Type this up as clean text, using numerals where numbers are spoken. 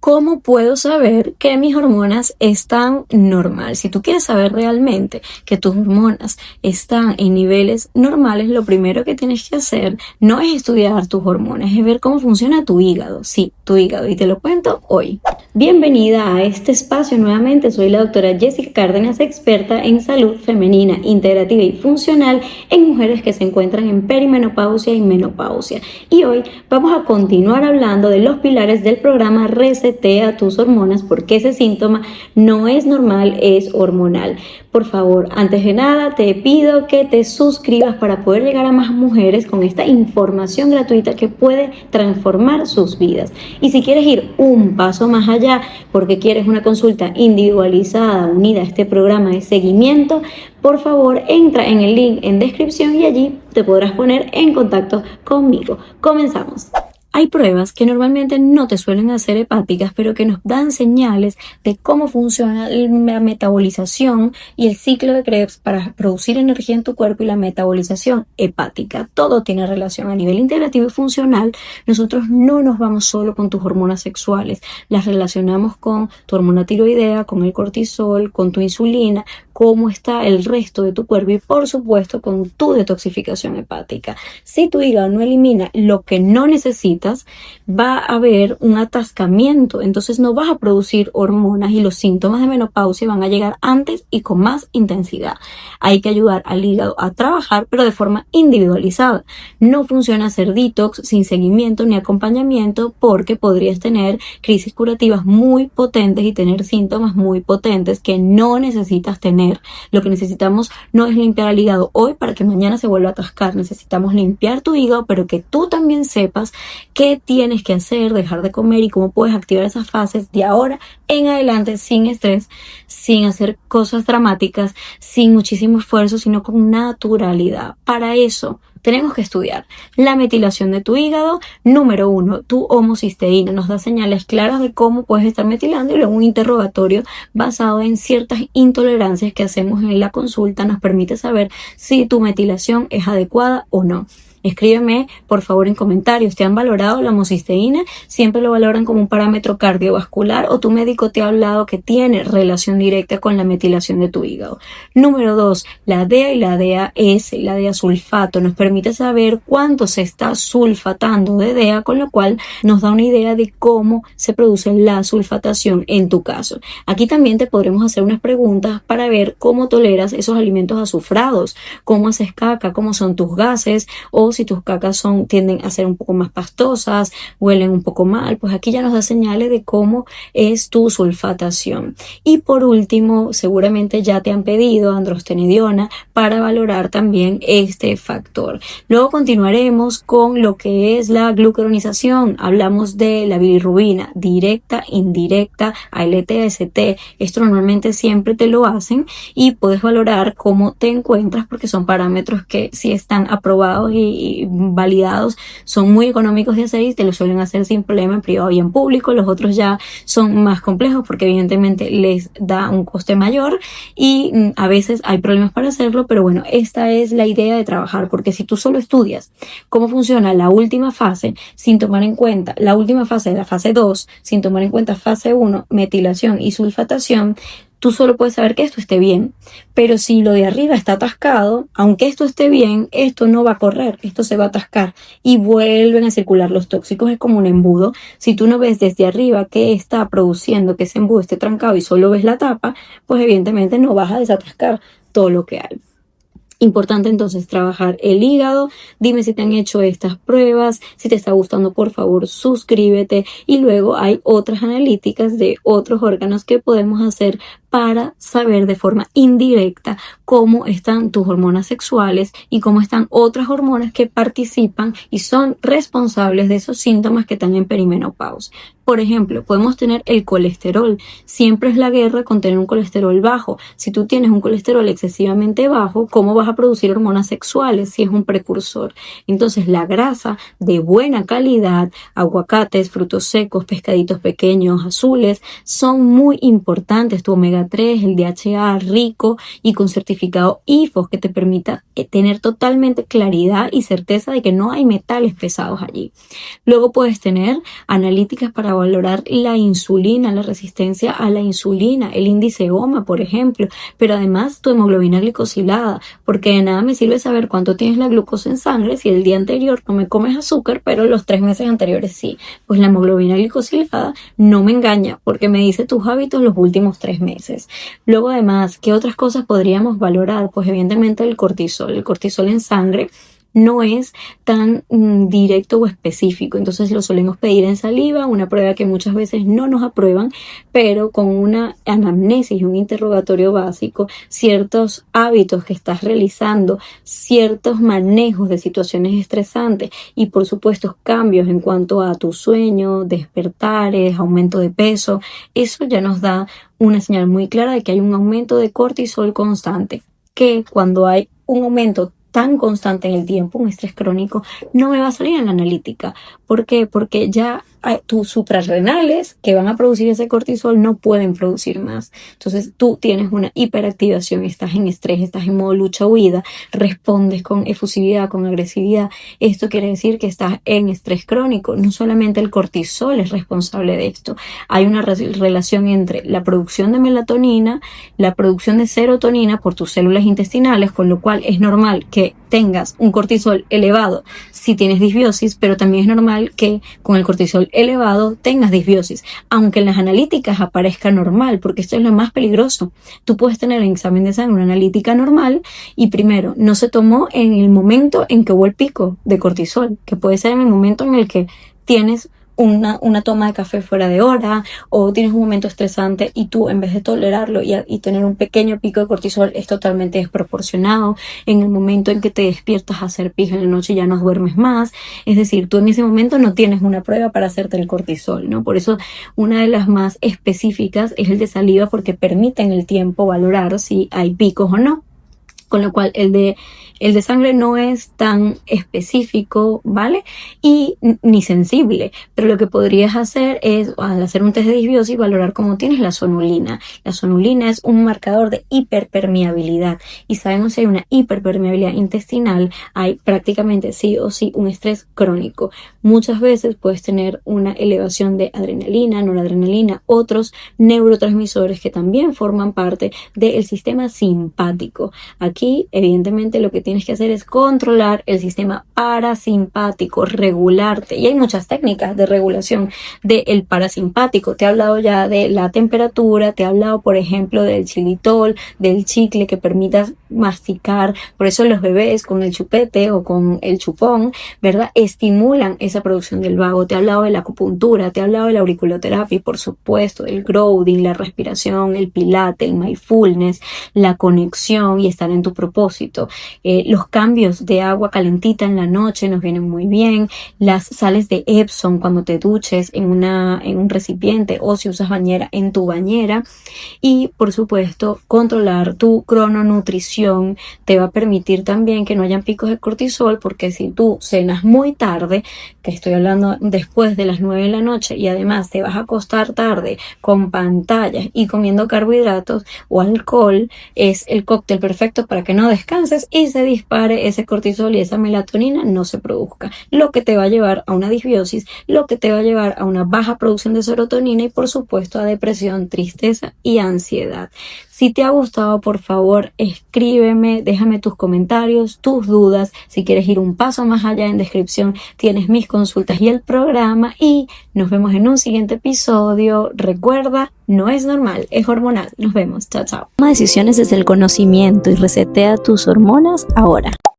¿Cómo puedo saber que mis hormonas están normal? Si tú quieres saber realmente que tus hormonas están en niveles normales, lo primero que tienes que hacer no es estudiar tus hormonas, es ver cómo funciona tu hígado. Sí, tu hígado, y te lo cuento hoy. Bienvenida a este espacio nuevamente. Soy la doctora Jessica Cárdenas, experta en salud femenina, integrativa y funcional en mujeres que se encuentran en perimenopausia y menopausia. Y hoy vamos a continuar hablando de los pilares del programa Resetea tus hormonas, porque ese síntoma no es normal, es hormonal. Por favor, antes de nada te pido que te suscribas para poder llegar a más mujeres con esta información gratuita que puede transformar sus vidas. Y si quieres ir un paso más allá porque quieres una consulta individualizada unida a este programa de seguimiento, por favor entra en el link en descripción y allí te podrás poner en contacto conmigo. Comenzamos. Hay pruebas que normalmente no te suelen hacer hepáticas, pero que nos dan señales de cómo funciona la metabolización y el ciclo de Krebs para producir energía en tu cuerpo y la metabolización hepática. Todo tiene relación a nivel integrativo y funcional. Nosotros no nos vamos solo con tus hormonas sexuales, las relacionamos con tu hormona tiroidea, con el cortisol, con tu insulina, cómo está el resto de tu cuerpo y por supuesto con tu detoxificación hepática. Si tu hígado no elimina lo que no necesitas, va a haber un atascamiento, entonces no vas a producir hormonas y los síntomas de menopausia van a llegar antes y con más intensidad. Hay que ayudar al hígado a trabajar, pero de forma individualizada. No funciona hacer detox sin seguimiento ni acompañamiento, porque podrías tener crisis curativas muy potentes y tener síntomas muy potentes que no necesitas tener. Lo que necesitamos no es limpiar el hígado hoy para que mañana se vuelva a atascar. Necesitamos limpiar tu hígado, pero que tú también sepas qué tienes que hacer, dejar de comer y cómo puedes activar esas fases de ahora en adelante sin estrés, sin hacer cosas dramáticas, sin muchísimo esfuerzo, sino con naturalidad. Para eso tenemos que estudiar la metilación de tu hígado. Número 1, tu homocisteína nos da señales claras de cómo puedes estar metilando, y luego un interrogatorio basado en ciertas intolerancias que hacemos en la consulta nos permite saber si tu metilación es adecuada o no. Escríbeme, por favor, en comentarios. ¿Te han valorado la homocisteína? ¿Siempre lo valoran como un parámetro cardiovascular o tu médico te ha hablado que tiene relación directa con la metilación de tu hígado? Número 2, la DEA y la DEA-S, la DEA sulfato, nos permite saber cuánto se está sulfatando de DEA, con lo cual nos da una idea de cómo se produce la sulfatación en tu caso. Aquí también te podremos hacer unas preguntas para ver cómo toleras esos alimentos azufrados, cómo haces caca, cómo son tus gases, o si tus cacas tienden a ser un poco más pastosas, huelen un poco mal, pues aquí ya nos da señales de cómo es tu sulfatación. Y por último, seguramente ya te han pedido androstenediona para valorar también este factor. Luego continuaremos con lo que es la glucuronización. Hablamos de la bilirrubina, directa, indirecta, ALT, AST. Esto normalmente siempre te lo hacen y puedes valorar cómo te encuentras, porque son parámetros que si están aprobados y validados son muy económicos de hacer y te lo suelen hacer sin problema en privado y en público. Los otros ya son más complejos porque evidentemente les da un coste mayor y a veces hay problemas para hacerlo, pero bueno, esta es la idea de trabajar, porque si tú solo estudias cómo funciona la última fase sin tomar en cuenta la última fase de la fase 2, sin tomar en cuenta fase 1, metilación y sulfatación, tú solo puedes saber que esto esté bien, pero si lo de arriba está atascado, aunque esto esté bien, esto no va a correr, esto se va a atascar y vuelven a circular los tóxicos. Es como un embudo. Si tú no ves desde arriba qué está produciendo que ese embudo esté trancado y solo ves la tapa, pues evidentemente no vas a desatascar todo lo que hay. Importante entonces trabajar el hígado. Dime si te han hecho estas pruebas. Si te está gustando, por favor, suscríbete. Y luego hay otras analíticas de otros órganos que podemos hacer para saber de forma indirecta cómo están tus hormonas sexuales y cómo están otras hormonas que participan y son responsables de esos síntomas que están en perimenopausia. Por ejemplo, podemos tener el colesterol. Siempre es la guerra con tener un colesterol bajo. Si tú tienes un colesterol excesivamente bajo, ¿cómo vas a producir hormonas sexuales si es un precursor? Entonces, la grasa de buena calidad, aguacates, frutos secos, pescaditos pequeños, azules, son muy importantes. Tu omega 3, el DHA rico y con certificado IFOS que te permita tener totalmente claridad y certeza de que no hay metales pesados allí. Luego puedes tener analíticas para valorar la insulina, la resistencia a la insulina, el índice GOMA, por ejemplo, pero además tu hemoglobina glicosilada, porque de nada me sirve saber cuánto tienes la glucosa en sangre si el día anterior no me comes azúcar, pero los 3 meses anteriores sí. Pues la hemoglobina glicosilada no me engaña porque me dice tus hábitos los últimos 3 meses. Luego además, ¿qué otras cosas podríamos valorar? Pues evidentemente el cortisol en sangre no es tan directo o específico, entonces lo solemos pedir en saliva, una prueba que muchas veces no nos aprueban, pero con una anamnesis y un interrogatorio básico, ciertos hábitos que estás realizando, ciertos manejos de situaciones estresantes y por supuesto cambios en cuanto a tu sueño, despertares, aumento de peso, eso ya nos da una señal muy clara de que hay un aumento de cortisol constante, que cuando hay un aumento tan constante en el tiempo, un estrés crónico, no me va a salir en la analítica. ¿Por qué? Porque ya tus suprarrenales que van a producir ese cortisol no pueden producir más. Entonces tú tienes una hiperactivación, estás en estrés, estás en modo lucha-huida, respondes con efusividad, con agresividad. Esto quiere decir que estás en estrés crónico. No solamente el cortisol es responsable de esto. Hay una relación entre la producción de melatonina, la producción de serotonina por tus células intestinales, con lo cual es normal que tengas un cortisol elevado si tienes disbiosis, pero también es normal que con el cortisol elevado tengas disbiosis, aunque en las analíticas aparezca normal, porque esto es lo más peligroso. Tú puedes tener en examen de sangre una analítica normal y primero no se tomó en el momento en que hubo el pico de cortisol, que puede ser en el momento en el que tienes una toma de café fuera de hora o tienes un momento estresante y tú en vez de tolerarlo y tener un pequeño pico de cortisol es totalmente desproporcionado. En el momento en que te despiertas a hacer pija en la noche ya no duermes más, es decir, tú en ese momento no tienes una prueba para hacerte el cortisol, ¿no? Por eso una de las más específicas es el de saliva porque permite en el tiempo valorar si hay picos o no. Con lo cual el de sangre no es tan específico, ¿vale? Y ni sensible, pero lo que podrías hacer es, al hacer un test de disbiosis, valorar cómo tienes la sonulina. La sonulina es un marcador de hiperpermeabilidad y sabemos si hay una hiperpermeabilidad intestinal, hay prácticamente sí o sí un estrés crónico. Muchas veces puedes tener una elevación de adrenalina, noradrenalina, otros neurotransmisores que también forman parte del sistema simpático. Aquí, evidentemente, lo que tienes que hacer es controlar el sistema parasimpático, regularte. Y hay muchas técnicas de regulación del parasimpático. Te he hablado ya de la temperatura, te he hablado, por ejemplo, del xilitol, del chicle que permitas masticar. Por eso los bebés con el chupete o con el chupón, ¿verdad?, estimulan esa producción del vago. Te he hablado de la acupuntura, te he hablado de la auriculoterapia y, por supuesto, del grounding, la respiración, el pilate, el mindfulness, la conexión y estar en tu propósito. Los cambios de agua calentita en la noche nos vienen muy bien. Las sales de Epsom cuando te duches en un recipiente o si usas bañera en tu bañera. Y por supuesto controlar tu crononutrición te va a permitir también que no hayan picos de cortisol, porque si tú cenas muy tarde, que estoy hablando después de las 9 de la noche, y además te vas a acostar tarde con pantallas y comiendo carbohidratos o alcohol, es el cóctel perfecto para que no descanses y se dispare ese cortisol y esa melatonina no se produzca, lo que te va a llevar a una disbiosis, lo que te va a llevar a una baja producción de serotonina y por supuesto a depresión, tristeza y ansiedad. Si te ha gustado, por favor, escríbeme, déjame tus comentarios, tus dudas. Si quieres ir un paso más allá, en descripción tienes mis consultas y el programa y nos vemos en un siguiente episodio. Recuerda, no es normal, es hormonal. Nos vemos. Chao, chao. Toma decisiones desde el conocimiento y resetea tus hormonas ahora.